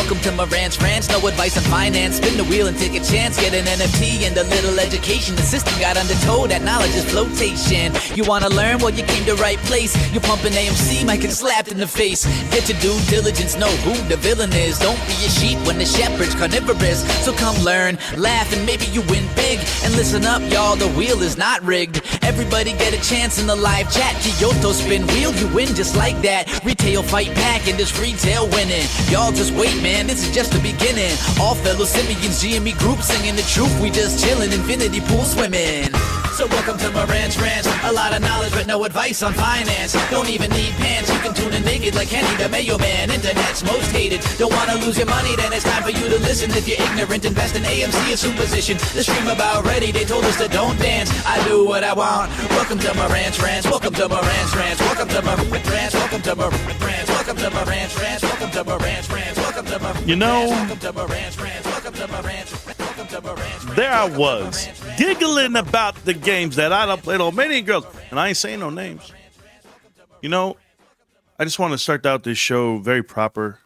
Welcome to Marantz Rantz, no advice on finance. Spin the wheel and take a chance. Get an NFT and a little education. The system got undertold, that knowledge is flotation. You wanna learn? Well, you came to right place. You're pumping AMC, might get slapped in the face. Get your due diligence, know who the villain is. Don't be a sheep when the shepherd's carnivorous. So come learn, laugh, and maybe you win big. And listen up, y'all, the wheel is not rigged. Everybody get a chance in the live chat. Kyoto spin wheel, you win just like that. Retail fight back and this retail winning. Y'all just wait, man, this is just the beginning. All fellow simians, GME group singing the truth. We just chillin', infinity pool swimming. So welcome to Marantz Rantz. A lot of knowledge but no advice on finance. Don't even need pants, you can tune in naked like Henny the Mayo Man. Internet's most hated. Don't wanna lose your money, then it's time for you to listen. If you're ignorant, invest in AMC, a superstition. The stream about ready, they told us to don't dance. I do what I want. Welcome to Marantz Rantz. Welcome to Marantz Rantz. Welcome to Marantz Rantz. Welcome to Marantz Rantz. Welcome to Marantz Rantz. Welcome to Marantz Rantz. Welcome to Marantz Rantz. You know, welcome to Marantz Rantz. Welcome to Marantz Rantz. Welcome to Marantz Rantz. There I was, giggling about the games that I done played on many girls, and I ain't saying no names. You know, I just want to start out this show very proper.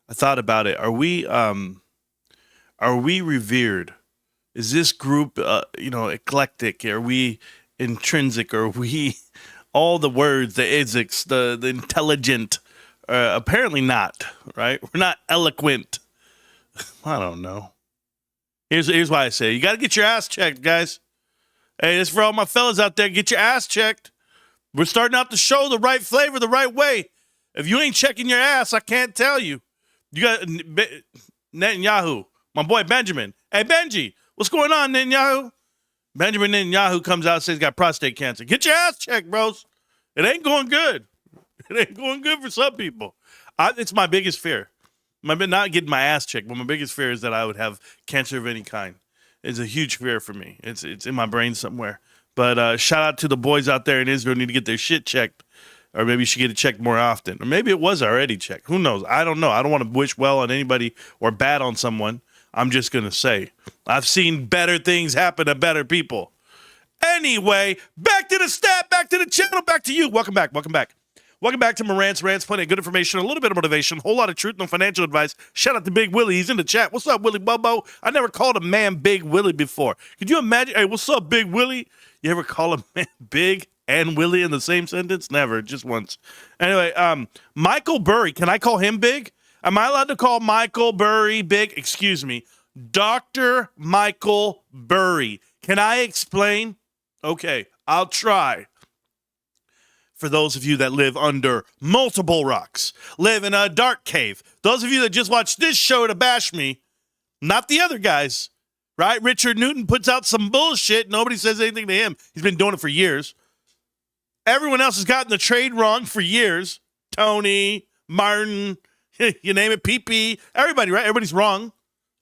I thought about it. Are we revered? Is this group, eclectic? Are we intrinsic? Are we all the words, the isix, the intelligent? Apparently not, right? We're not eloquent. I don't know. Here's why I say you got to get your ass checked, guys. Hey, this for all my fellas out there. Get your ass checked. We're starting out the show the right flavor, the right way. If you ain't checking your ass, I can't tell you. You got Netanyahu, my boy Benjamin. Hey, Benji, what's going on, Netanyahu? Benjamin Netanyahu comes out and says he's got prostate cancer. Get your ass checked, bros. It ain't going good. It ain't going good for some people. It's my biggest fear. Not getting my ass checked, but my biggest fear is that I would have cancer of any kind. It's a huge fear for me. It's in my brain somewhere. But shout out to the boys out there in Israel who need to get their shit checked. Or maybe you should get it checked more often. Or maybe it was already checked. Who knows? I don't know. I don't want to wish well on anybody or bad on someone. I'm just going to say, I've seen better things happen to better people. Anyway, back to the stat, back to the channel, back to you. Welcome back. Welcome back to Marantz Rantz. Plenty of good information, a little bit of motivation, a whole lot of truth, no financial advice. Shout out to Big Willie. He's in the chat. What's up, Willie Bubbo? I never called a man Big Willie before. Could you imagine? Hey, what's up, Big Willie? You ever call a man Big and Willie in the same sentence? Never, just once. Anyway, Michael Burry. Can I call him Big? Am I allowed to call Michael Burry Big? Excuse me. Dr. Michael Burry. Can I explain? Okay, I'll try. For those of you that live under multiple rocks, live in a dark cave, those of you that just watch this show to bash me, not the other guys, right? Richard Newton puts out some bullshit. Nobody says anything to him. He's been doing it for years. Everyone else has gotten the trade wrong for years. Tony, Martin, you name it, PP, everybody, right? Everybody's wrong.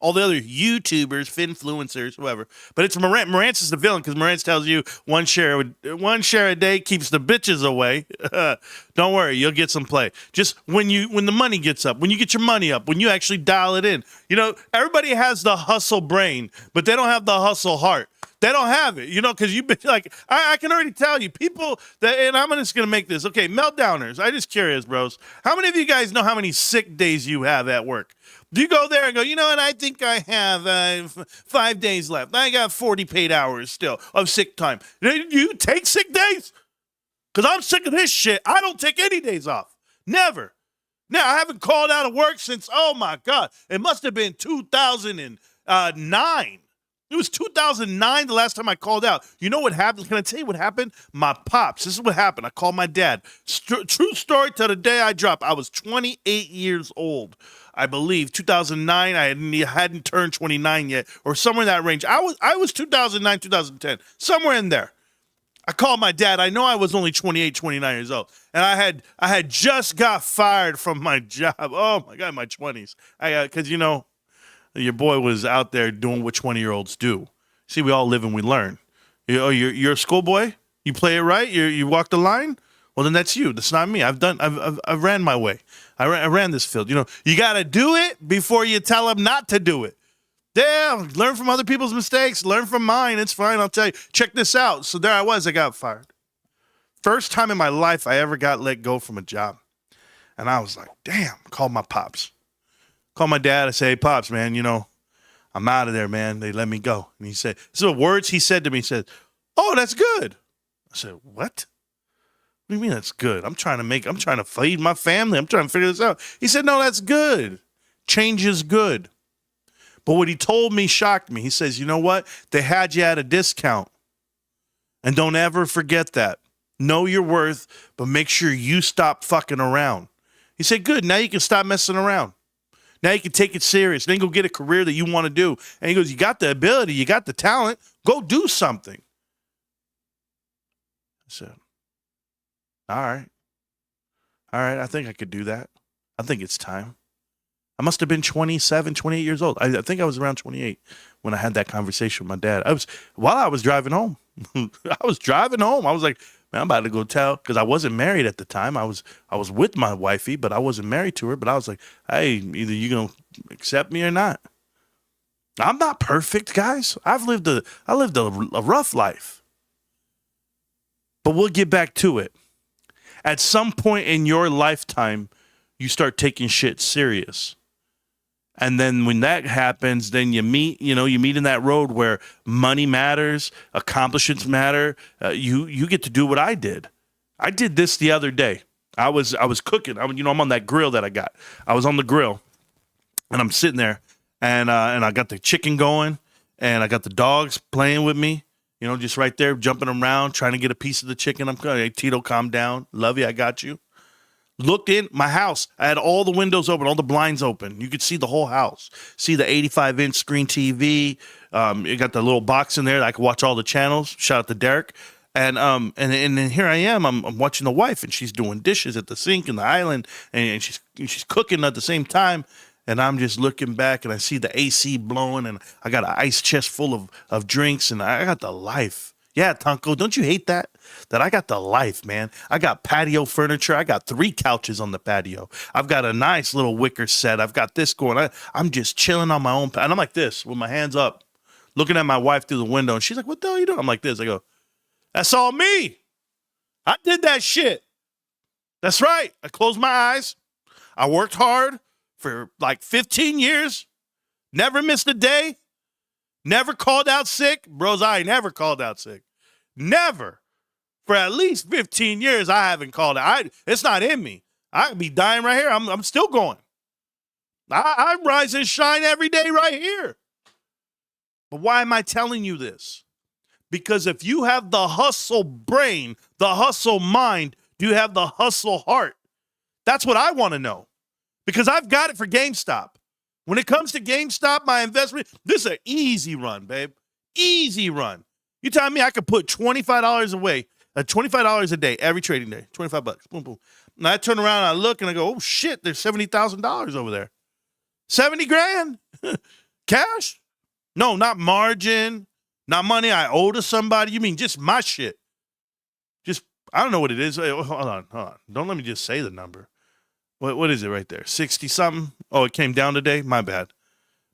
All the other YouTubers, finfluencers, whoever. But it's Marantz. Marantz is the villain because Marantz tells you one share a day keeps the bitches away. Don't worry, you'll get some play. Just when the money gets up, when you get your money up, when you actually dial it in. You know, everybody has the hustle brain, but they don't have the hustle heart. They don't have it, because you've been like, I can already tell you, people that, and I'm just going to make this. Okay, meltdowners. I'm just curious, bros. How many of you guys know how many sick days you have at work? Do you go there and go, you know what, I think I have 5 days left. I got 40 paid hours still of sick time. You take sick days? Because I'm sick of this shit. I don't take any days off. Never. Now, I haven't called out of work since, oh my God, it must have been 2009. It was 2009 the last time I called out. You know what happened? Can I tell you what happened? My pops. This is what happened. I called my dad. True story till the day I drop. I was 28 years old. I believe 2009. I hadn't turned 29 yet, or somewhere in that range. I was 2009, 2010, somewhere in there. I called my dad. I know I was only 28, 29 years old, and I had just got fired from my job. Oh my God, my 20s. Because your boy was out there doing what 20-year-olds do. See, we all live and we learn. You're a schoolboy. You play it right. You walk the line. Well, then that's you. That's not me. I've ran my way. I ran this field. You got to do it before you tell them not to do it. Yeah, learn from other people's mistakes. Learn from mine. It's fine. I'll tell you. Check this out. So there I was. I got fired. First time in my life I ever got let go from a job. And I was like, damn, called my pops. Call my dad. I say, hey, Pops, man, I'm out of there, man. They let me go. And he said, this is the words he said to me. He said, oh, that's good. I said, what? What do you mean that's good? I'm trying to feed my family. I'm trying to figure this out. He said, no, that's good. Change is good. But what he told me shocked me. He says, you know what? They had you at a discount. And don't ever forget that. Know your worth, but make sure you stop fucking around. He said, good. Now you can stop messing around. Now you can take it serious. Then go get a career that you want to do. And he goes, you got the ability. You got the talent. Go do something. I said, all right. I think I could do that. I think it's time. I must have been 27, 28 years old. I think I was around 28 when I had that conversation with my dad. While I was driving home. I was like, man, I'm about to go tell, because I wasn't married at the time. I was with my wifey, but I wasn't married to her. But I was like, hey, either you gonna accept me or not. I'm not perfect, guys. I lived a rough life. But we'll get back to it. At some point in your lifetime, you start taking shit serious. And then when that happens, then you meet in that road where money matters, accomplishments matter. You get to do what I did. I did this the other day. I was cooking. I'm on that grill that I got. I was on the grill, and I'm sitting there, and I got the chicken going, and I got the dogs playing with me. Just right there, jumping around, trying to get a piece of the chicken. I'm going, hey, Tito, calm down. Love you. I got you. Looked in my house. I had all the windows open, all the blinds open. You could see the whole house. See the 85-inch screen TV. You got the little box in there that I could watch all the channels. Shout out to Derek. And then here I am. I'm watching the wife, and she's doing dishes at the sink in the island, and she's cooking at the same time. And I'm just looking back, and I see the AC blowing, and I got an ice chest full of drinks, and I got the life. Yeah, Tonko, don't you hate that? That I got the life, man. I got patio furniture. I got 3 couches on the patio. I've got a nice little wicker set. I've got this going. I'm just chilling on my own. And I'm like this with my hands up, looking at my wife through the window. And she's like, what the hell are you doing? I'm like this. I go, that's all me. I did that shit. That's right. I closed my eyes. I worked hard for like 15 years. Never missed a day. Never called out sick. Bros, I ain't never called out sick. Never. For at least 15 years, I haven't called out. It's not in me. I could be dying right here. I'm still going. I rise and shine every day right here. But why am I telling you this? Because if you have the hustle brain, the hustle mind, do you have the hustle heart? That's what I want to know. Because I've got it for GameStop. When it comes to GameStop, my investment, this is an easy run, babe. Easy run. You tell me I could put $25 away, $25 a day, every trading day, $25. Boom, boom. And I turn around and I look and I go, oh shit, there's $70,000 over there. 70 grand? Cash? No, not margin, not money I owe to somebody. You mean just my shit? I don't know what it is. Hey, hold on. Don't let me just say the number. What is it right there? 60 something? Oh, it came down today? My bad.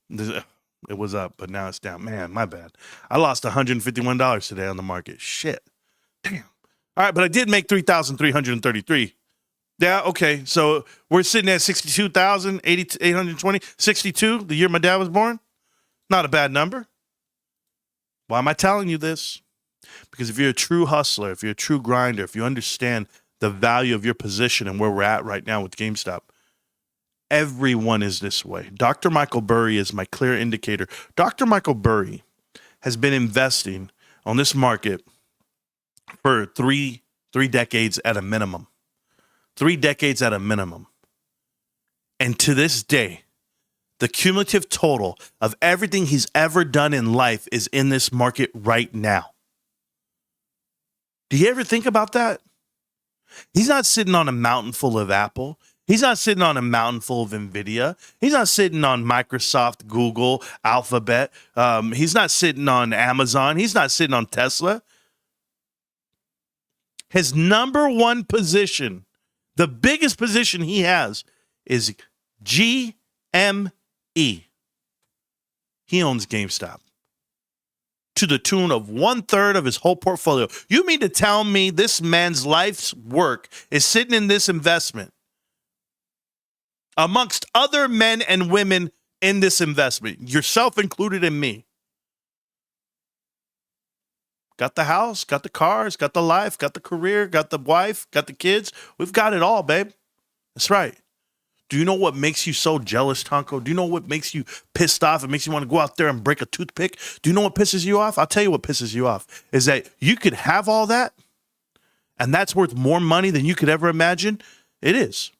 It was up, but now it's down. Man, my bad. I lost $151 today on the market. Shit. Damn. All right, but I did make $3,333. Yeah, okay. So we're sitting at 62,820. 62, the year my dad was born. Not a bad number. Why am I telling you this? Because if you're a true hustler, if you're a true grinder, if you understand the value of your position and where we're at right now with GameStop, everyone is this way. Dr. Michael Burry is my clear indicator. Dr. Michael Burry has been investing on this market for three decades at a minimum. 3 decades at a minimum. And to this day, the cumulative total of everything he's ever done in life is in this market right now. Do you ever think about that? He's not sitting on a mountain full of Apple. He's not sitting on a mountain full of NVIDIA. He's not sitting on Microsoft, Google, Alphabet. He's not sitting on Amazon. He's not sitting on Tesla. His number one position, the biggest position he has, is GME. He owns GameStop to the tune of 1/3 of his whole portfolio. You mean to tell me this man's life's work is sitting in this investment? amongst other men and women in this investment, yourself included and me. Got the house, got the cars, got the life, got the career, got the wife, got the kids. We've got it all, babe. That's right. Do you know what makes you so jealous, Tonko? Do you know what makes you pissed off? It makes you want to go out there and break a toothpick. Do you know what pisses you off? I'll tell you what pisses you off is that you could have all that, and that's worth more money than you could ever imagine. It is.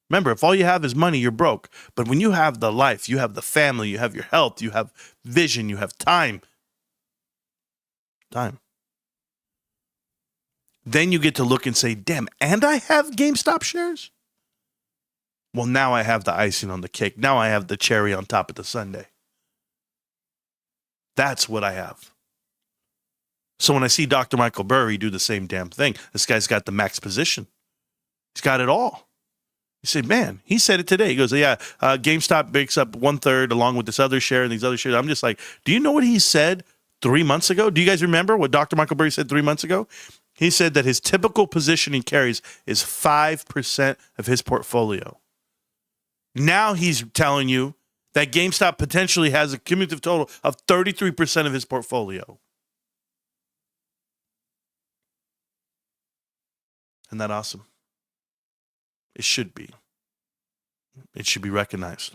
Remember, if all you have is money, you're broke. But when you have the life, you have the family, you have your health, you have vision, you have time. Then you get to look and say, damn, and I have GameStop shares? Well, now I have the icing on the cake. Now I have the cherry on top of the sundae. That's what I have. So when I see Dr. Michael Burry do the same damn thing, this guy's got the max position. He's got it all. He said, man, he said it today. He goes, yeah, GameStop makes up 1/3 along with this other share and these other shares. I'm just like, do you know what he said 3 months ago? Do you guys remember what Dr. Michael Burry said 3 months ago? He said that his typical position he carries is 5% of his portfolio. Now he's telling you that GameStop potentially has a cumulative total of 33% of his portfolio. Isn't that awesome? It should be. It should be recognized.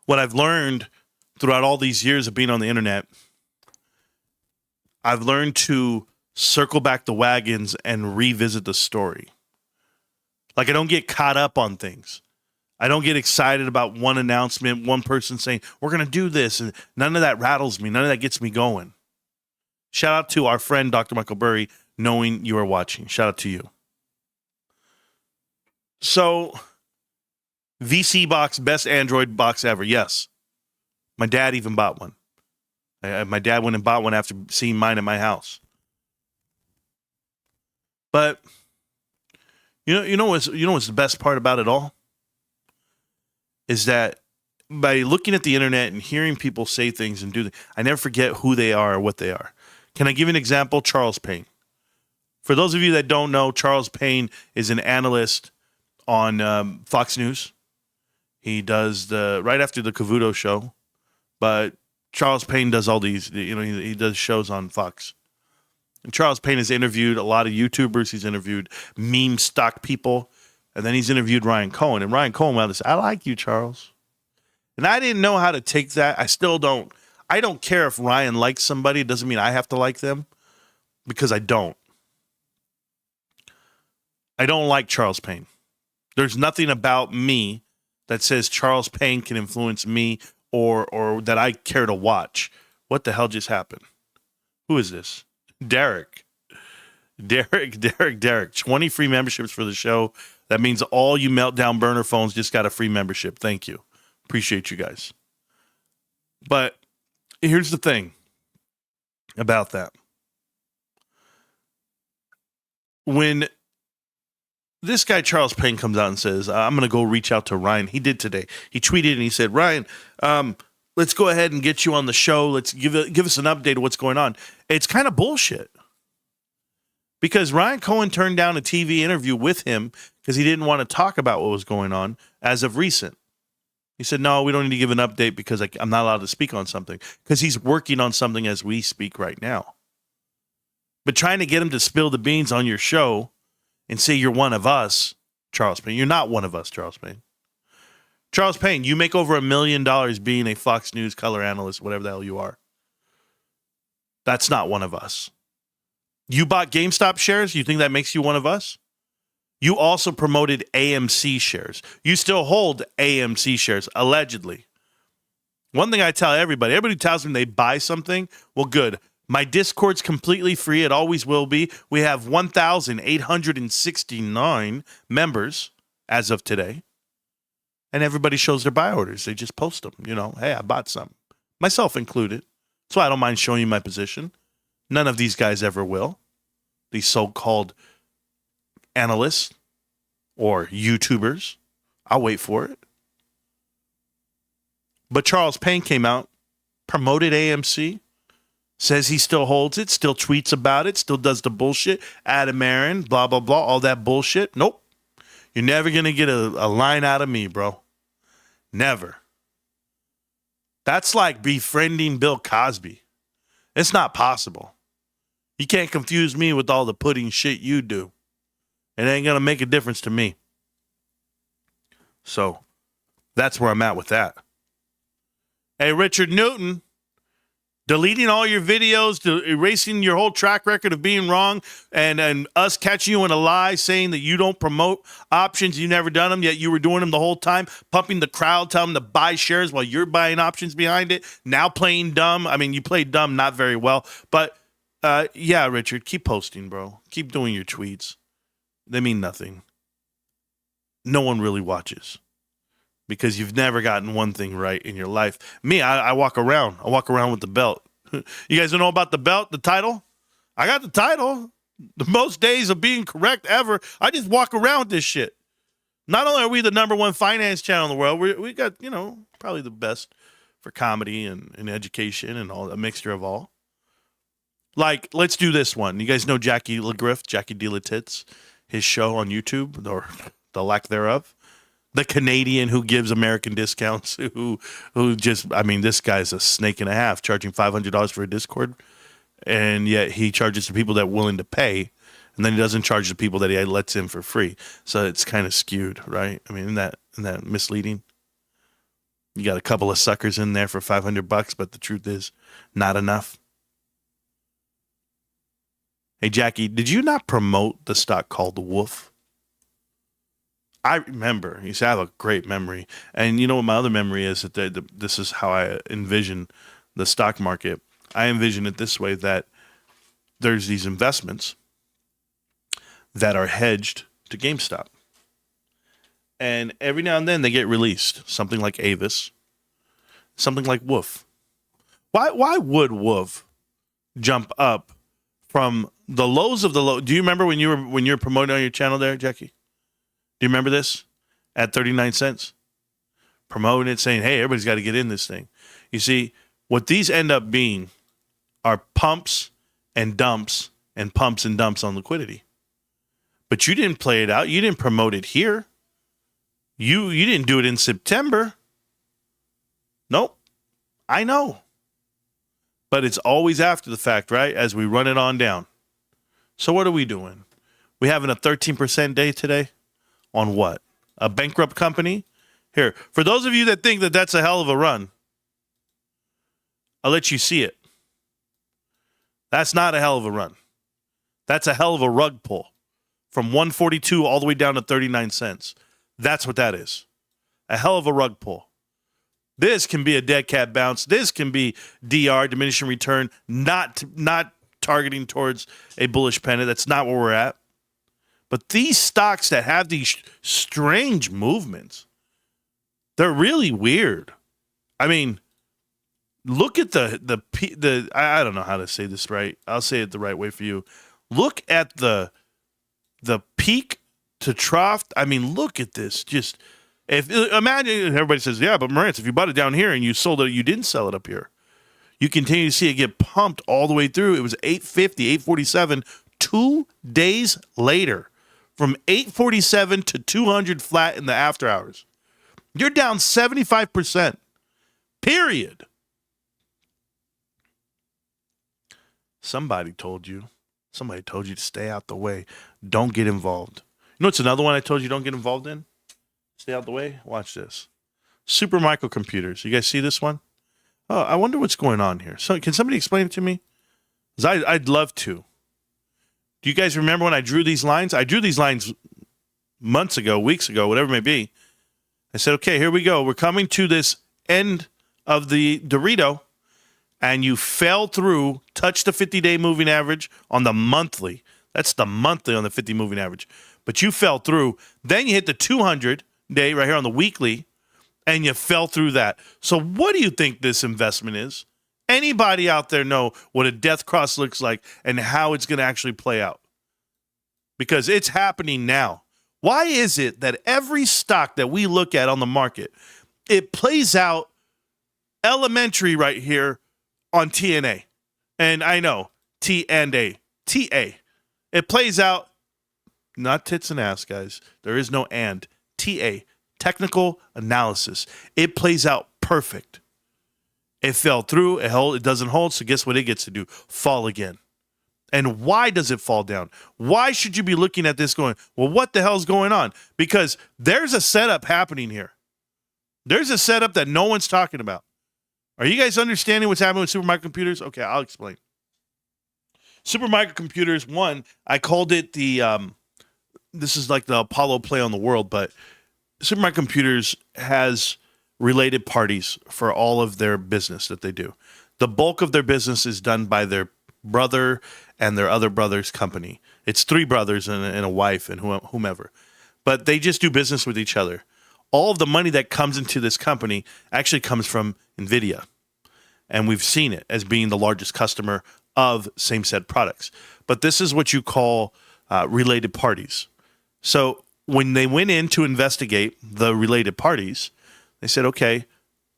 What I've learned throughout all these years of being on the internet, I've learned to circle back the wagons and revisit the story. Like, I don't get caught up on things. I don't get excited about one announcement, one person saying, we're going to do this. And none of that rattles me. None of that gets me going. Shout out to our friend, Dr. Michael Burry, knowing you are watching. Shout out to you. So, VC box, best Android box ever. Yes. My dad even bought one. My dad went and bought one after seeing mine at my house. But you know what's the best part about it all? Is that by looking at the internet and hearing people say things and do things, I never forget who they are or what they are. Can I give you an example? Charles Payne. For those of you that don't know, Charles Payne is an analyst on Fox News. He does right after the Cavuto show, but Charles Payne does all these, he does shows on Fox. And Charles Payne has interviewed a lot of YouTubers. He's interviewed meme stock people. And then he's interviewed Ryan Cohen. And Ryan Cohen said, I like you, Charles. And I didn't know how to take that. I still don't. I don't care if Ryan likes somebody. It doesn't mean I have to like them. Because I don't. I don't like Charles Payne. There's nothing about me that says Charles Payne can influence me or that I care to watch. What the hell just happened? Who is this? Derek. 20 free memberships for the show. That means all you meltdown burner phones just got a free membership. Thank you. Appreciate you guys. But here's the thing about that. When this guy, Charles Payne, comes out and says, I'm going to go reach out to Ryan. He did today. He tweeted and he said, Ryan, let's go ahead and get you on the show. Let's give us an update of what's going on. It's kind of bullshit. Because Ryan Cohen turned down a TV interview with him because he didn't want to talk about what was going on as of recent. He said, no, we don't need to give an update because I'm not allowed to speak on something. Because he's working on something as we speak right now. But trying to get him to spill the beans on your show and say you're one of us, Charles Payne. You're not one of us, Charles Payne. Charles Payne, you make over $1 million being a Fox News color analyst, whatever the hell you are. That's not one of us. You bought GameStop shares? You think that makes you one of us? You also promoted AMC shares. You still hold AMC shares, allegedly. One thing I tell everybody tells me they buy something, well, good. My Discord's completely free. It always will be. We have 1,869 members as of today. And everybody shows their buy orders. They just post them. Hey, I bought some. Myself included. So I don't mind showing you my position. None of these guys ever will. These so-called analysts or YouTubers. I'll wait for it. But Charles Payne came out, promoted AMC, says he still holds it, still tweets about it, still does the bullshit. Adam Aaron, blah, blah, blah, all that bullshit. Nope. You're never going to get a line out of me, bro. Never. That's like befriending Bill Cosby. It's not possible. You can't confuse me with all the pudding shit you do. It ain't going to make a difference to me. So that's where I'm at with that. Hey, Richard Newton, deleting all your videos, erasing your whole track record of being wrong, and us catching you in a lie saying that you don't promote options, you never done them, yet you were doing them the whole time, pumping the crowd, telling them to buy shares while you're buying options behind it, now playing dumb. I mean, you played dumb not very well, but yeah, Richard, keep posting, bro. Keep doing your tweets. They mean nothing. No one really watches because you've never gotten one thing right in your life. Me, I walk around. I walk around with the belt. You guys don't know about the belt, the title? I got the title. The most days of being correct ever. I just walk around with this shit. Not only are we the #1 finance channel in the world, we got, probably the best for comedy and education and all, a mixture of all. Like, let's do this one. You guys know Jackie LaGriff, Jackie D. Tits, his show on YouTube, or the lack thereof. The Canadian who gives American discounts, who just, this guy's a snake and a half, charging $500 for a Discord, and yet he charges the people that are willing to pay, and then he doesn't charge the people that he lets in for free. So it's kind of skewed, right? Isn't that misleading? You got a couple of suckers in there for $500, but the truth is, not enough. Hey, Jackie, did you not promote the stock called Wolf? I remember. You see, I have a great memory. And you know what my other memory is? That this is how I envision the stock market. I envision it this way, that there's these investments that are hedged to GameStop. And every now and then they get released. Something like Avis. Something like Wolf. Why would Wolf jump up from the lows of the low? Do you remember when you were promoting on your channel there, Jackie? Do you remember this? At 39 cents? Promoting it, saying, hey, everybody's got to get in this thing. You see, what these end up being are pumps and dumps and pumps and dumps on liquidity. But you didn't play it out. You didn't promote it here. You didn't do it in September. Nope. I know. But it's always after the fact, right? As we run it on down. So what are we doing? We having a 13% day today? On what? A bankrupt company? Here, for those of you that think that that's a hell of a run, I'll let you see it. That's not a hell of a run. That's a hell of a rug pull. From 142 all the way down to 39 cents. That's what that is. A hell of a rug pull. This can be a dead cat bounce. This can be DR, diminishing return, not targeting towards a bullish pennant. That's not where we're at. But these stocks that have these strange movements, they're really weird. I mean, look at the I don't know how to say this right. I'll say it the right way for you. Look at the peak to trough. I mean, look at this. Just imagine everybody says, yeah, but Marantz, if you bought it down here and you sold it, you didn't sell it up here. You continue to see it get pumped all the way through. It was 850, 847, 2 days later. From 847 to 200 flat in the after hours. You're down 75%. Period. Somebody told you to stay out the way. Don't get involved. You know what's another one I told you don't get involved in? Stay out the way. Watch this. Super microcomputers. You guys see this one? Oh, I wonder what's going on here. So, can somebody explain it to me? 'Cause I'd love to. Do you guys remember when I drew these lines? I drew these lines months ago, weeks ago, whatever it may be. I said, okay, here we go. We're coming to this end of the Dorito, and you fell through, touched the 50-day moving average on the monthly. That's the monthly on the 50 moving average. But you fell through. Then you hit the 200-day right here on the weekly, and you fell through that. So what do you think this investment is? Anybody out there know what a death cross looks like and how it's going to actually play out? Because it's happening now. Why is it that every stock that we look at on the market, it plays out elementary right here on TNA? And I know, T and A. TA. It plays out Not tits and ass, guys. There is no and. TA, technical analysis. It plays out perfect. It fell through. It doesn't hold. So guess what it gets to do? Fall again. And why does it fall down? Why should you be looking at this going, well, what the hell's going on? Because there's a setup happening here. There's a setup that no one's talking about. Are you guys understanding what's happening with supermicrocomputers? Okay, I'll explain. Supermicrocomputers, one, I called it this is like the Apollo play on the world, but supermicrocomputers has related parties for all of their business that they do. The bulk of their business is done by their brother and their other brother's company. It's three brothers and a wife and whomever. But they just do business with each other. All of the money that comes into this company actually comes from NVIDIA. And we've seen it as being the largest customer of same said products. But this is what you call related parties. So when they went in to investigate the related parties, they said, okay,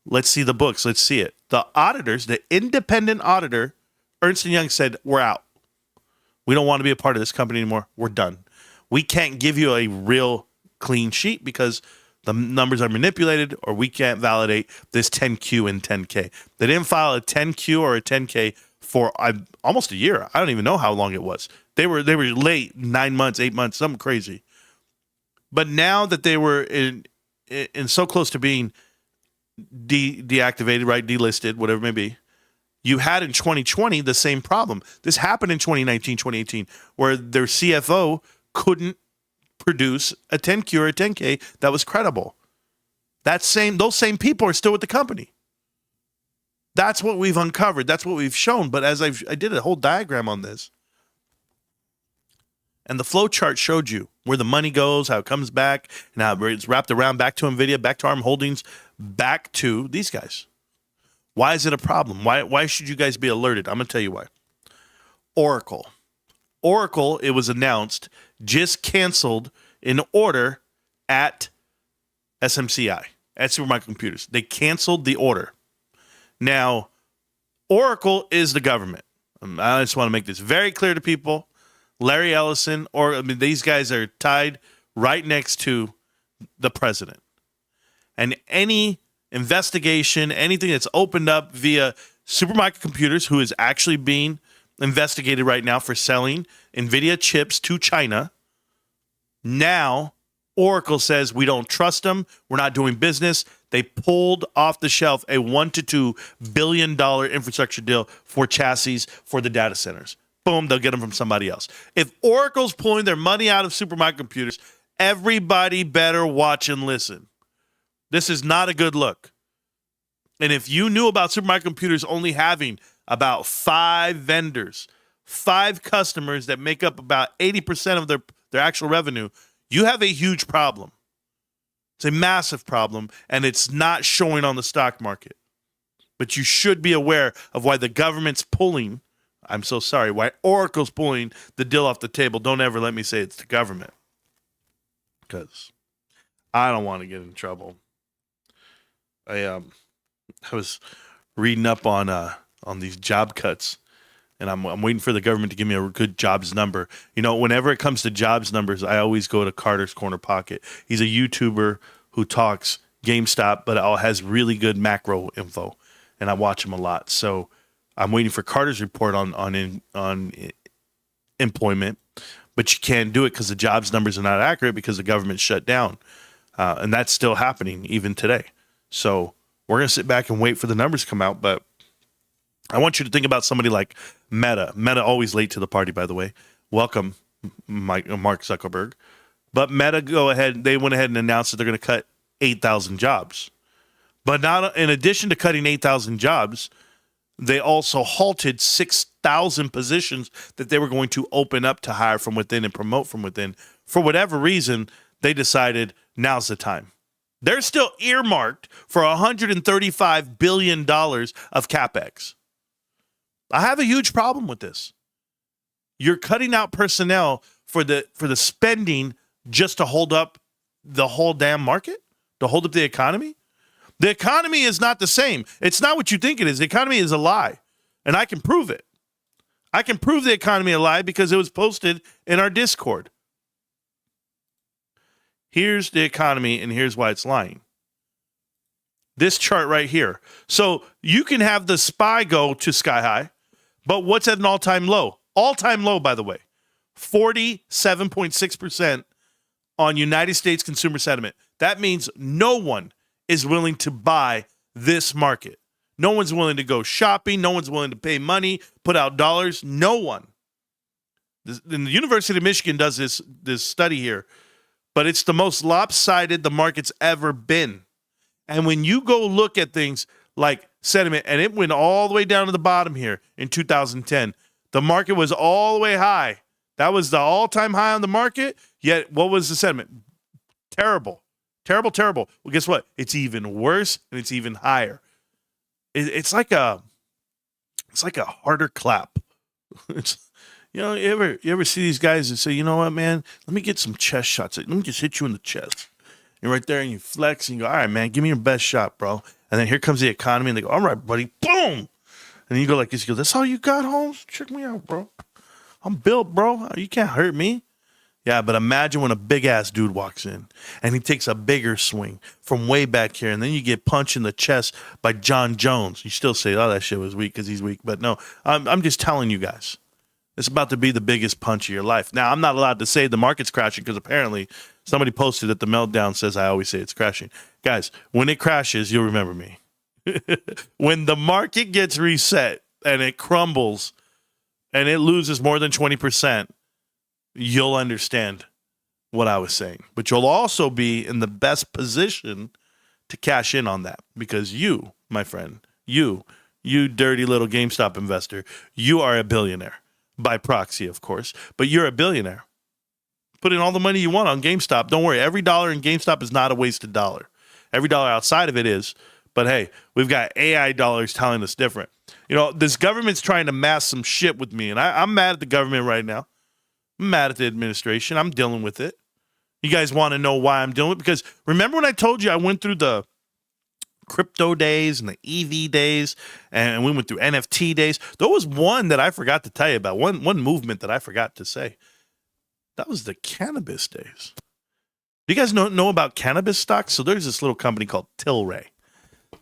let's see the books. Let's see it. The auditors, the independent auditor, Ernst & Young said, we're out. We don't want to be a part of this company anymore. We're done. We can't give you a real clean sheet because the numbers are manipulated or we can't validate this 10Q and 10K. They didn't file a 10Q or a 10K for almost a year. I don't even know how long it was. They were late, 9 months, 8 months, something crazy. But now that they were in so close to being deactivated, right, delisted, whatever it may be, you had in 2020 the same problem. This happened in 2019, 2018, where their CFO couldn't produce a 10Q or a 10K that was credible. Those same people are still with the company. That's what we've uncovered. That's what we've shown. But as I did a whole diagram on this, and the flow chart showed you where the money goes, how it comes back, and how it's wrapped around back to NVIDIA, back to ARM Holdings, back to these guys. Why is it a problem? Why should you guys be alerted? I'm going to tell you why. Oracle, it was announced, just canceled an order at SMCI, at Supermicrocomputers. They canceled the order. Now, Oracle is the government. I just want to make this very clear to people. Larry Ellison, these guys are tied right next to the president. And any investigation, anything that's opened up via Supermicrocomputers, who is actually being investigated right now for selling NVIDIA chips to China. Now, Oracle says we don't trust them. We're not doing business. They pulled off the shelf a $1 to $2 billion infrastructure deal for chassis for the data centers. Boom, they'll get them from somebody else. If Oracle's pulling their money out of Supermicrocomputers, everybody better watch and listen. This is not a good look. And if you knew about Supermicrocomputers only having about 5 vendors, 5 customers that make up about 80% of their actual revenue, you have a huge problem. It's a massive problem, and it's not showing on the stock market. But you should be aware of why the government's pulling, why Oracle's pulling the deal off the table. Don't ever let me say it's the government, because I don't want to get in trouble. I was reading up on these job cuts, and I'm waiting for the government to give me a good jobs number. You know, whenever it comes to jobs numbers, I always go to Carter's Corner Pocket. He's a YouTuber who talks GameStop, but has really good macro info, and I watch him a lot. So I'm waiting for Carter's report on employment, but you can't do it because the jobs numbers are not accurate because the government shut down, and that's still happening even today. So we're going to sit back and wait for the numbers to come out, but I want you to think about somebody like Meta. Meta, always late to the party, by the way. Welcome, Mark Zuckerberg. But Meta, they went ahead and announced that they're going to cut 8,000 jobs. But not in addition to cutting 8,000 jobs, they also halted 6,000 positions that they were going to open up to hire from within and promote from within. For whatever reason, they decided now's the time. They're still earmarked for $135 billion of CapEx. I have a huge problem with this. You're cutting out personnel for the spending just to hold up the whole damn market, to hold up the economy. The economy is not the same. It's not what you think it is. The economy is a lie, and I can prove it. I can prove the economy a lie because it was posted in our Discord. Here's the economy, and here's why it's lying. This chart right here. So you can have the SPY go to sky high, but what's at an all-time low? All-time low, by the way. 47.6% on United States consumer sentiment. That means no one is willing to buy this market. No one's willing to go shopping. No one's willing to pay money, put out dollars. No one. And the University of Michigan does this study here, but it's the most lopsided the market's ever been. And when you go look at things like sentiment, and it went all the way down to the bottom here in 2010, the market was all the way high. That was the all-time high on the market, yet what was the sentiment? Terrible. Terrible, terrible. Well, guess what? It's even worse, and it's even higher. It's like a harder clap. It's, you ever see these guys that say, you know what, man, let me get some chest shots. Let me just hit you in the chest. You're right there, and you flex, and you go, all right, man, give me your best shot, bro. And then here comes the economy, and they go, all right, buddy, boom. And you go like this, you go, that's all you got, Holmes? Check me out, bro. I'm built, bro. You can't hurt me. Yeah, but imagine when a big-ass dude walks in, and he takes a bigger swing from way back here, and then you get punched in the chest by John Jones. You still say, oh, that shit was weak because he's weak. But no, I'm just telling you guys. It's about to be the biggest punch of your life. Now, I'm not allowed to say the market's crashing because apparently somebody posted that the meltdown says I always say it's crashing. Guys, when it crashes, you'll remember me. When the market gets reset and it crumbles and it loses more than 20%, you'll understand what I was saying. But you'll also be in the best position to cash in on that because you, my friend, you dirty little GameStop investor, you are a billionaire. By proxy, of course, but you're a billionaire. Put in all the money you want on GameStop. Don't worry. Every dollar in GameStop is not a wasted dollar. Every dollar outside of it is. But hey, we've got AI dollars telling us different. You know, this government's trying to mask some shit with me, and I'm mad at the government right now. I'm mad at the administration. I'm dealing with it. You guys want to know why I'm dealing with it? Because remember when I told you I went through the crypto days and the EV days, and we went through NFT days. There was one that I forgot to tell you about, one movement that I forgot to say. That was the cannabis days. Do you guys know about cannabis stocks? So there's this little company called Tilray.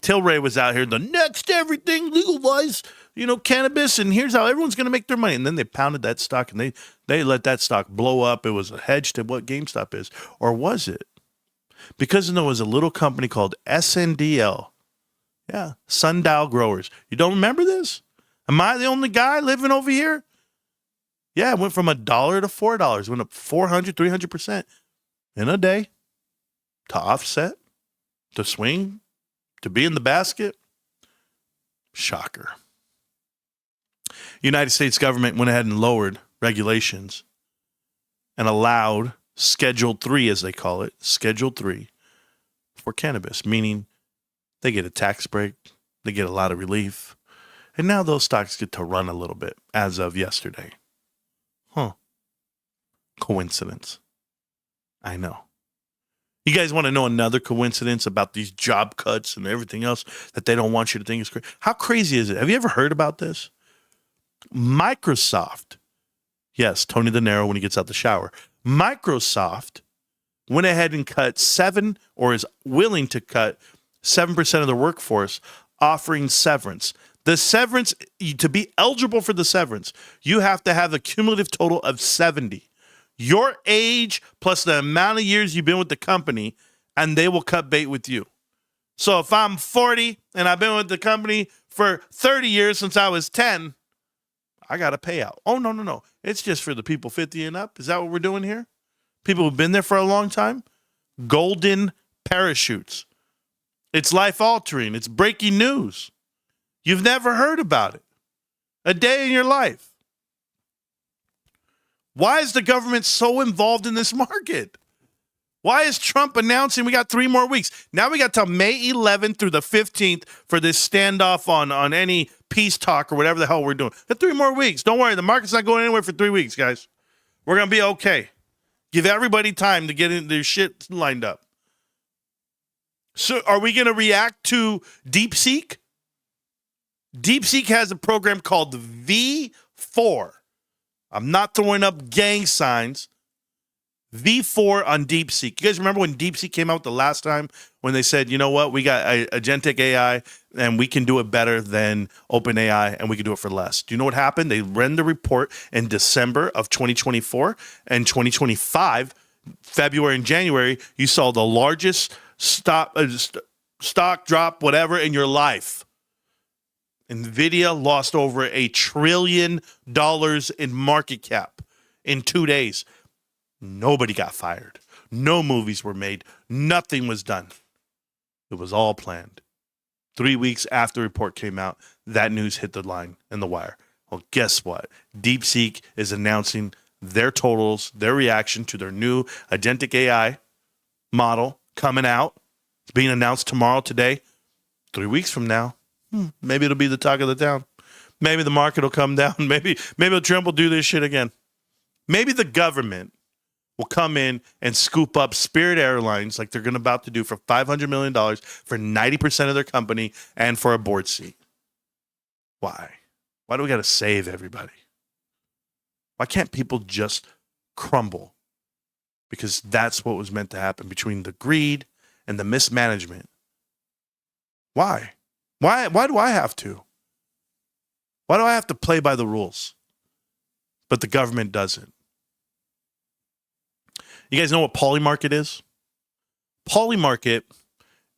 Tilray was out here, the next everything legalize, cannabis, and here's how everyone's going to make their money. And then they pounded that stock, and they let that stock blow up. It was a hedge to what GameStop is. Or was it? Because there was a little company called SNDL. Yeah, Sundial Growers. You don't remember this? Am I the only guy living over here? Yeah, it went from $1 to $4. Went up 400, 300% in a day. To offset, to swing, to be in the basket. Shocker. United States government went ahead and lowered regulations and allowed Schedule 3, as they call it, Schedule 3 for cannabis, meaning they get a tax break, they get a lot of relief, and now those stocks get to run a little bit as of yesterday. Huh. Coincidence. I know. You guys want to know another coincidence about these job cuts and everything else that they don't want you to think is crazy? How crazy is it? Have you ever heard about this? Microsoft. Yes, Tony De Niro when he gets out the shower. Microsoft went ahead and cut is willing to cut 7% of their workforce, offering severance. The severance, to be eligible for the severance, you have to have a cumulative total of 70. Your age plus the amount of years you've been with the company, and they will cut bait with you. So if I'm 40 and I've been with the company for 30 years since I was 10, I got a payout. Oh, no. It's just for the people 50 and up. Is that what we're doing here? People who've been there for a long time? Golden parachutes. It's life-altering. It's breaking news. You've never heard about it. A day in your life. Why is the government so involved in this market? Why is Trump announcing we got 3 more weeks? Now we got till May 11th through the 15th for this standoff on any peace talk or whatever the hell we're doing. Got 3 more weeks. Don't worry. The market's not going anywhere for 3 weeks, guys. We're going to be okay. Give everybody time to get their shit lined up. So are we going to react to DeepSeek? DeepSeek has a program called V4. I'm not throwing up gang signs. V4 on DeepSeek. You guys remember when DeepSeek came out the last time when they said, you know what, we got agentic AI and we can do it better than OpenAI and we can do it for less. Do you know what happened? They ran the report in December of 2024 and 2025, February and January, you saw the largest stock drop, whatever, in your life. NVIDIA lost over $1 trillion in market cap in 2 days. Nobody got fired. No movies were made. Nothing was done. It was all planned. 3 weeks after the report came out, that news hit the line and the wire. Well, guess what? DeepSeek is announcing their totals, their reaction to their new agentic AI model coming out. It's being announced tomorrow, today. 3 weeks from now, maybe it'll be the talk of the town. Maybe the market will come down. Maybe Trump will do this shit again. Maybe the government will come in and scoop up Spirit Airlines like they're about to do for $500 million for 90% of their company and for a board seat. Why? Why do we got to save everybody? Why can't people just crumble? Because that's what was meant to happen between the greed and the mismanagement. Why? Why do I have to? Why do I have to play by the rules? But the government doesn't. You guys know what Polymarket is? Polymarket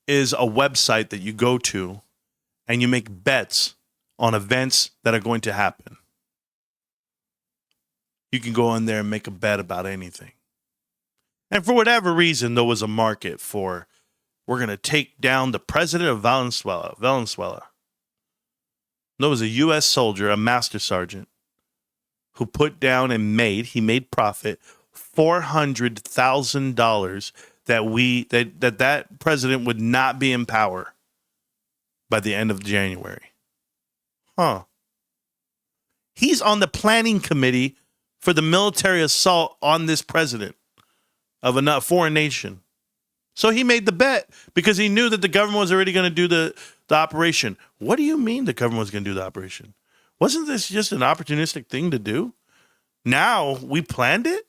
is a website that you go to and you make bets on events that are going to happen. You can go in there and make a bet about anything. And for whatever reason, there was a market for, we're going to take down the president of Venezuela. There was a U.S. soldier, a master sergeant, who put down and made profit $400,000 that president would not be in power by the end of January. He's on the planning committee for the military assault on this president of a foreign nation. So he made the bet because he knew that the government was already going to do the operation. What do you mean the government was going to do the operation? Wasn't this just an opportunistic thing to do? Now we planned it?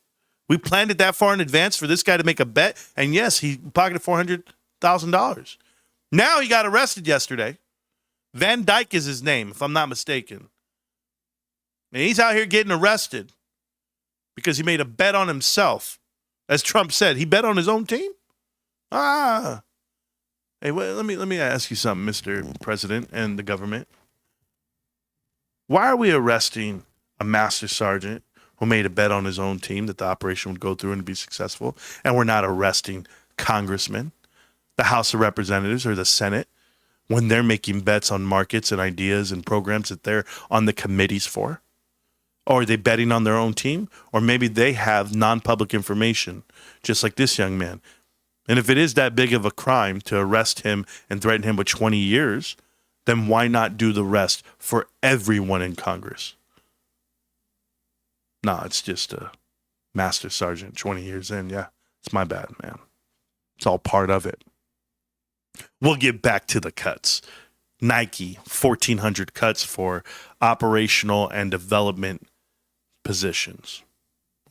We planned it that far in advance for this guy to make a bet. And yes, he pocketed $400,000. Now he got arrested yesterday. Van Dyke is his name, if I'm not mistaken. And he's out here getting arrested because he made a bet on himself. As Trump said, he bet on his own team? Hey, let me ask you something, Mr. President and the government. Why are we arresting a master sergeant who made a bet on his own team that the operation would go through and be successful, and we're not arresting congressmen, the House of Representatives, or the Senate when they're making bets on markets and ideas and programs that they're on the committees for? Or are they betting on their own team? Or maybe they have non-public information, just like this young man. And if it is that big of a crime to arrest him and threaten him with 20 years, then why not do the rest for everyone in Congress? No, it's just a master sergeant 20 years in. Yeah, it's my bad, man. It's all part of it. We'll get back to the cuts. Nike, 1,400 cuts for operational and development positions.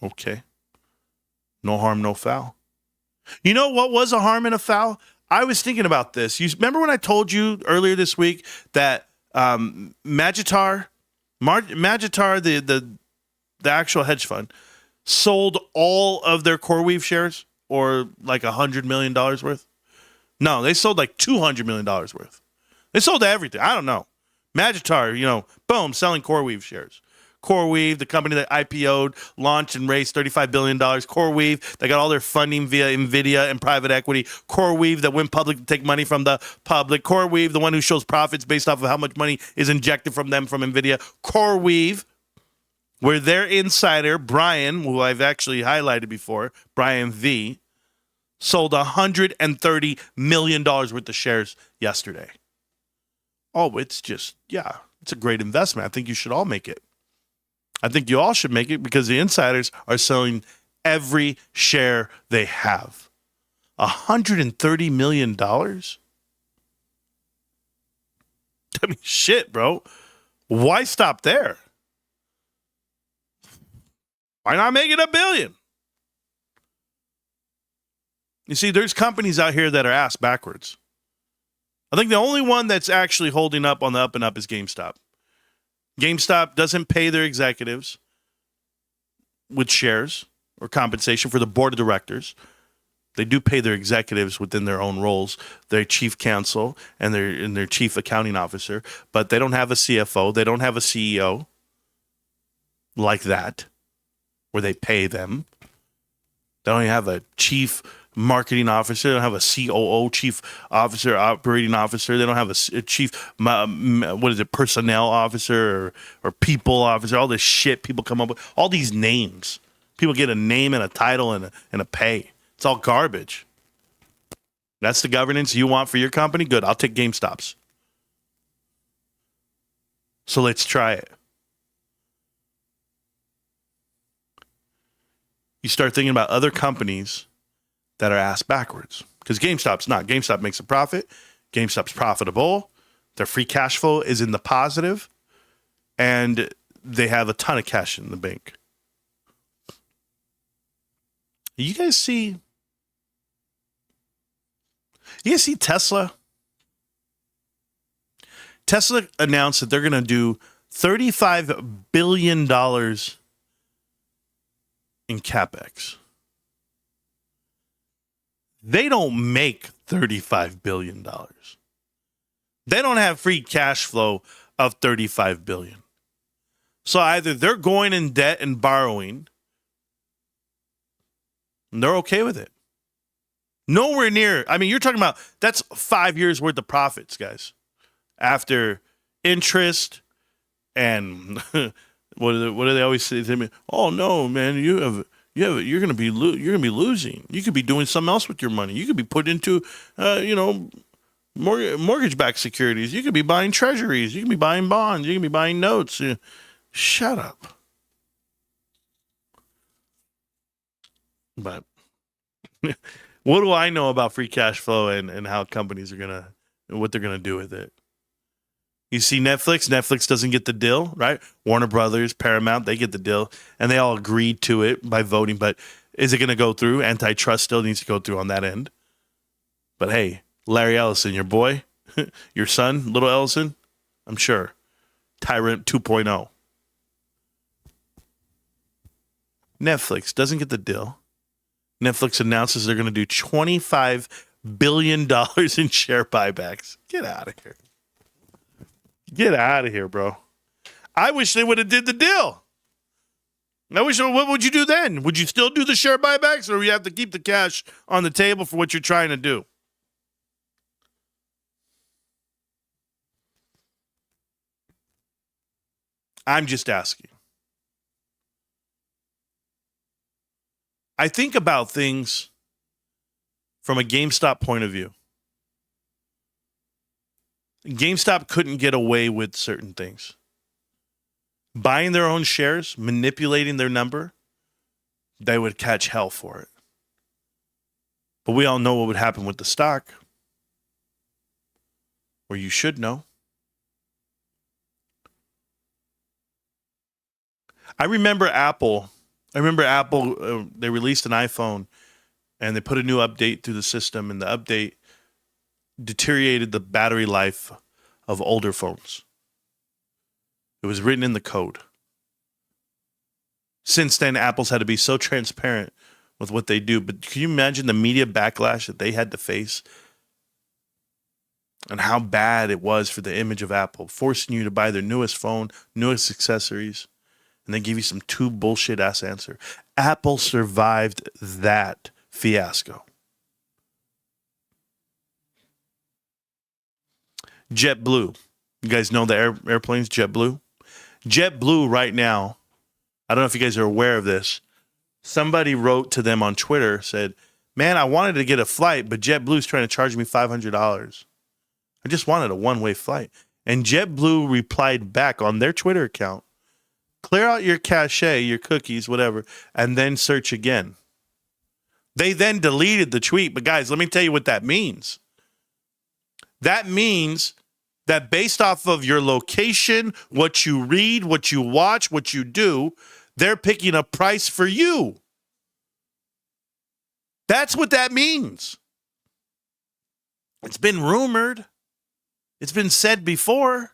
Okay. No harm, no foul. You know what was a harm and a foul? I was thinking about this. You remember when I told you earlier this week that Magitar, the actual hedge fund, sold all of their CoreWeave shares, or like $100 million worth? No, they sold like $200 million worth. They sold everything. I don't know. Magitar, boom, selling CoreWeave shares. CoreWeave, the company that IPO'd, launched and raised $35 billion. CoreWeave, they got all their funding via NVIDIA and private equity. CoreWeave, that went public to take money from the public. CoreWeave, the one who shows profits based off of how much money is injected from them from NVIDIA. CoreWeave, where their insider, Brian, who I've actually highlighted before, Brian V., sold $130 million worth of shares yesterday. Oh, it's a great investment. I think you should all make it. I think you all should make it because the insiders are selling every share they have. $130 million? I mean, shit, bro. Why stop there? Why not make it $1 billion? You see, there's companies out here that are ass backwards. I think the only one that's actually holding up on the up and up is GameStop. GameStop doesn't pay their executives with shares or compensation for the board of directors. They do pay their executives within their own roles, their chief counsel and their chief accounting officer, but they don't have a CFO. They don't have a CEO like that where they pay them. They don't have a chief marketing officer. They don't have a COO, chief officer, operating officer. They don't have a chief, personnel officer or people officer. All this shit people come up with. All these names. People get a name and a title and a pay. It's all garbage. That's the governance you want for your company? Good. I'll take GameStop's. So let's try it. You start thinking about other companies that are ass backwards. Because GameStop's not. GameStop makes a profit. GameStop's profitable. Their free cash flow is in the positive. And they have a ton of cash in the bank. You guys see Tesla? Tesla announced that they're going to do $35 billion in CapEx. They don't make $35 billion. They don't have free cash flow of $35 billion. So either they're going in debt and borrowing, and they're okay with it. Nowhere near. I mean, you're talking about that's 5 years worth of profits, guys. After interest and what do they always say to me? Oh no, man, you're gonna be losing. You could be doing something else with your money. You could be put into mortgage-backed securities. You could be buying treasuries. You can be buying bonds. You can be buying notes. Shut up. But what do I know about free cash flow and how companies are what they're gonna do with it? You see Netflix. Netflix doesn't get the deal, right? Warner Brothers, Paramount, they get the deal, and they all agreed to it by voting. But is it going to go through? Antitrust still needs to go through on that end. But hey, Larry Ellison, your boy, your son, little Ellison, I'm sure. Tyrant 2.0. Netflix doesn't get the deal. Netflix announces they're going to do $25 billion in share buybacks. Get out of here. Get out of here, bro. I wish they would have did the deal. What would you do then? Would you still do the share buybacks, or you have to keep the cash on the table for what you're trying to do? I'm just asking. I think about things from a GameStop point of view. GameStop couldn't get away with certain things. Buying their own shares, manipulating their number, they would catch hell for it. But we all know what would happen with the stock. Or you should know. I remember Apple, they released an iPhone and they put a new update through the system, and the update deteriorated the battery life of older phones. It was written in the code. Since then, Apple's had to be so transparent with what they do. But can you imagine the media backlash that they had to face and how bad it was for the image of Apple, forcing you to buy their newest phone, newest accessories, and then give you some too bullshit ass answer? Apple survived that fiasco. JetBlue. You guys know the airplanes, JetBlue? JetBlue right now, I don't know if you guys are aware of this. Somebody wrote to them on Twitter, said, man, I wanted to get a flight, but JetBlue's trying to charge me $500. I just wanted a one-way flight. And JetBlue replied back on their Twitter account, clear out your cache, your cookies, whatever, and then search again. They then deleted the tweet. But guys, let me tell you what that means. That means that based off of your location, what you read, what you watch, what you do, they're picking a price for you. That's what that means. It's been rumored. It's been said before,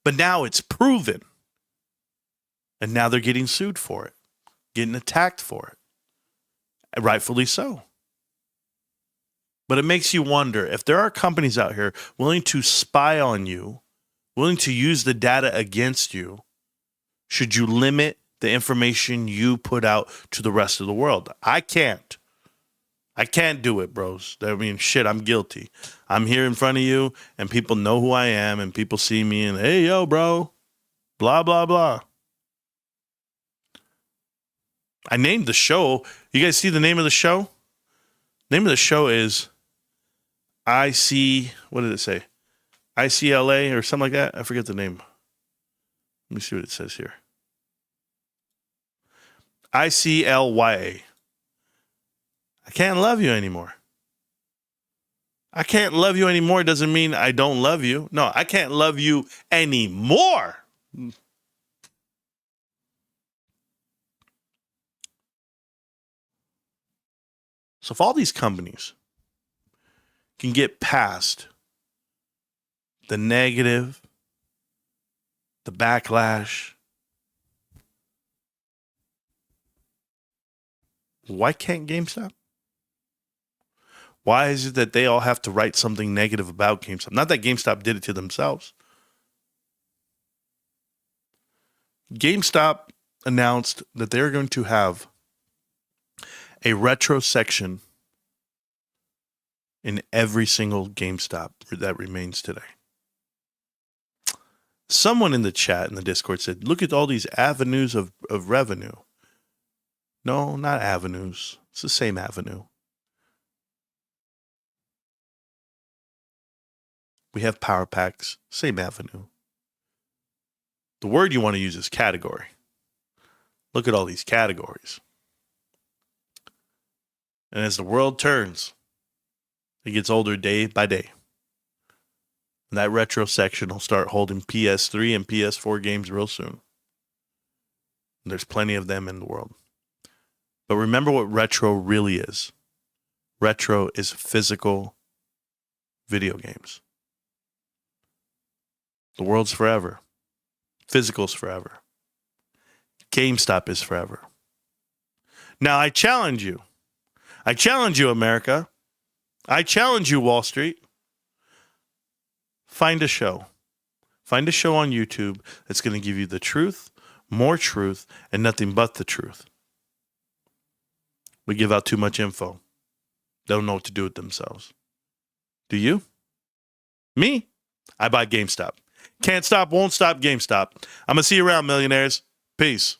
but now it's proven. And now they're getting sued for it, getting attacked for it. And rightfully so. But it makes you wonder if there are companies out here willing to spy on you, willing to use the data against you, should you limit the information you put out to the rest of the world? I can't. I can't do it, bros. I mean, shit, I'm guilty. I'm here in front of you, and people know who I am, and people see me, and hey, yo, bro, blah, blah, blah. I named the show. You guys see the name of the show? Name of the show is what did it say? ICLA or something like that? I forget the name. Let me see what it says here. ICLYA. I can't love you anymore. I can't love you anymore doesn't mean I don't love you. No, I can't love you anymore. So if all these companies can get past the negative, the backlash, why can't GameStop? Why is it that they all have to write something negative about GameStop? Not that GameStop did it to themselves. GameStop announced that they're going to have a retro section in every single GameStop that remains today. Someone in the chat in the Discord said, look at all these avenues of revenue. No, not avenues. It's the same avenue. We have power packs, same avenue. The word you want to use is category. Look at all these categories. And as the world turns, it gets older day by day. And that retro section will start holding PS3 and PS4 games real soon. And there's plenty of them in the world. But remember what retro really is. Retro is physical video games. The world's forever. Physical's forever. GameStop is forever. Now I challenge you. I challenge you, America. I challenge you, Wall Street. Find a show. Find a show on YouTube that's going to give you the truth, more truth, and nothing but the truth. We give out too much info. They don't know what to do with themselves. Do you? Me? I buy GameStop. Can't stop, won't stop, GameStop. I'm going to see you around, millionaires. Peace.